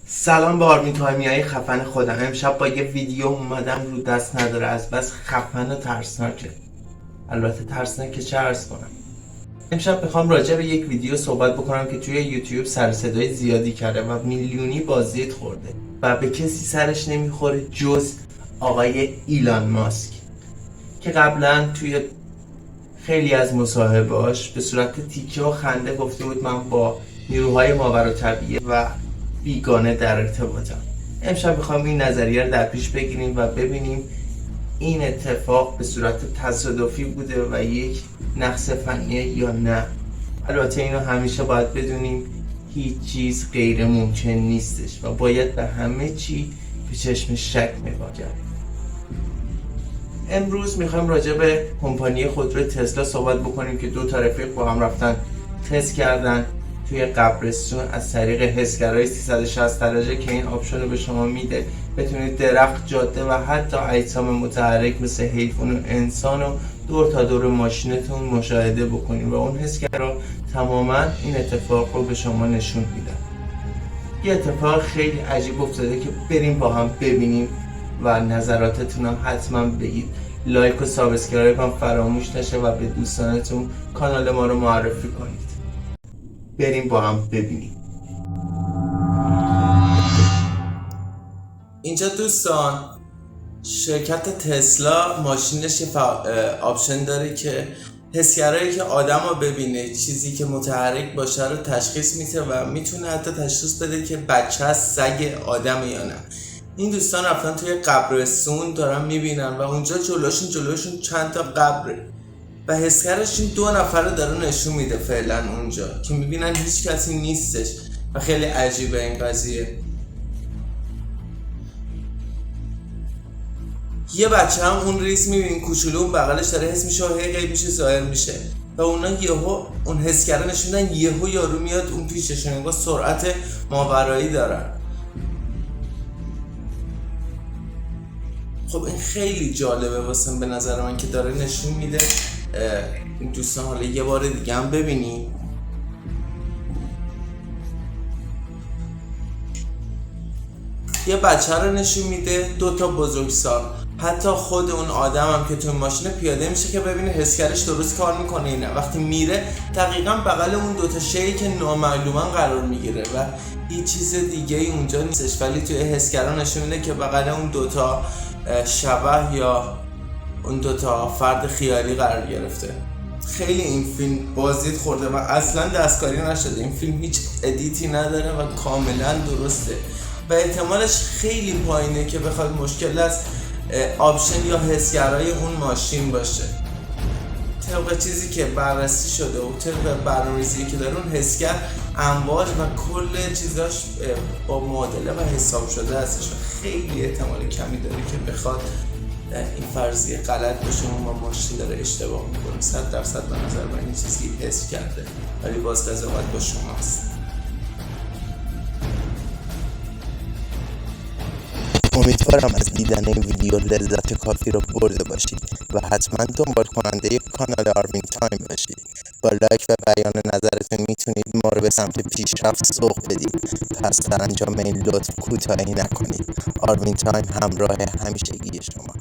سلام به آرمین تایمیای خفن خودم. امشب با یه ویدیو اومدم رو دست نداره، از بس خفن و ترسناکه. البته ترسناکه چه عرض کنم. امشب میخوام راجع به یک ویدیو صحبت بکنم که توی یوتیوب سر صدای زیادی کرده و میلیونی بازدید خورده و به کسی سرش نمیخوره جز آقای ایلان ماسک که قبلا توی خیلی از مصاحبه‌اش به صورت تیکه و خنده گفته بود من با نیروهای ماورالطبیعه و بیگانه در ارتباطم. امشب میخوام این نظریه رو در پیش بگیریم و ببینیم این اتفاق به صورت تصادفی بوده و یک نقص فنیه یا نه. البته اینو همیشه باید بدونیم هیچ چیز غیر ممکن نیستش و باید به همه چی به چشم شک نگاه کرد. امروز میخوایم راجع به کمپانی خودرو تسلا صحبت بکنیم که دو تا رفیق با هم رفتن تست کردن توی قبرستون از طریق حسگرای 360 درجه که این آپشن رو به شما میده بتونید درخت، جاده و حتی اجسام متحرک مثل حیوان و انسان رو دور تا دور ماشینتون مشاهده بکنید و اون حسگرا تماما این اتفاق رو به شما نشون میدن. یه اتفاق خیلی عجیب افتاده که بریم با هم ببینیم و نظراتتون هم حتما بگید. لایک و سابسکرایب هم فراموش نشه و به دوستانتون کانال ما رو معرفی کنید. بریم با هم ببینیم. اینجا دوستان شرکت تسلا ماشینش آپشن داره که حسگرایی که آدم رو ببینه، چیزی که متحرک باشه رو تشخیص میده و میتونه حتی تشخیص بده که بچه از سگ آدم یا نه. این دوستان رفتن توی قبرستون دارن میبینن و اونجا جلوشون چند تا قبره و حسگرشون 2 نفر رو داره نشون میده فعلا اونجا که میبینن هیچ کسی نیستش و خیلی عجیبه این قضیه. یه بچه هم اون ریس میبینین کوچولو اون بغلش داره حس میشه و هی غیب میشه ظاهر میشه و اونا یهو اون حسگره نشوندن یهو یارو میاد اون پیششون، انگار سرعت ماورایی دارن. خب این خیلی جالبه واسم به نظر من که داره نشون میده. این دوستان حالا یه بار دیگه هم ببینیم. یه بچه رو نشون میده، 2 تا بزرگسال، حتی خود اون آدم هم که تو ماشین پیاده میشه که ببینه حسگرش درست کار میکنه یا نه. وقتی میره دقیقا بغل اون 2 تا شیئی که نامعلومن قرار میگیره و هیچ چیز دیگه ای اونجا نیستش، ولی توی حسگرا نشون میده که بغل اون 2 تا شبح یا اون 2 تا فرد خیالی قرار گرفته. خیلی این فیلم بازدید خورده و اصلا دستکاری نشده. این فیلم هیچ ادیتی نداره و کاملا درسته و احتمالش خیلی پایینه که بخواد مشکل از آپشن یا حسگرای اون ماشین باشه. طبق چیزی که بررسی شده و طبق برنامه‌ریزی که داره اون حسگر امواج و کل چیزاش با معادله و حساب شده هستش و خیلی احتمال کمی داره که بخواد این فرضیه غلط باشه و ماشین داره اشتباه میکنه. 100% به نظر من این چیزی حس کرده، ولی باز قضاوت با شماست. امیدوارم از دیدن این ویدیو لذت کافی رو برده باشید و حتما دنبال کننده کانال آرمین تایم باشید. با لایک و بیان نظرتون میتونید ما رو به سمت پیشرفت سوق بدید. پس در انجام این لطف کوتاهی نکنید. آرمین تایم همراه همیشگی شما.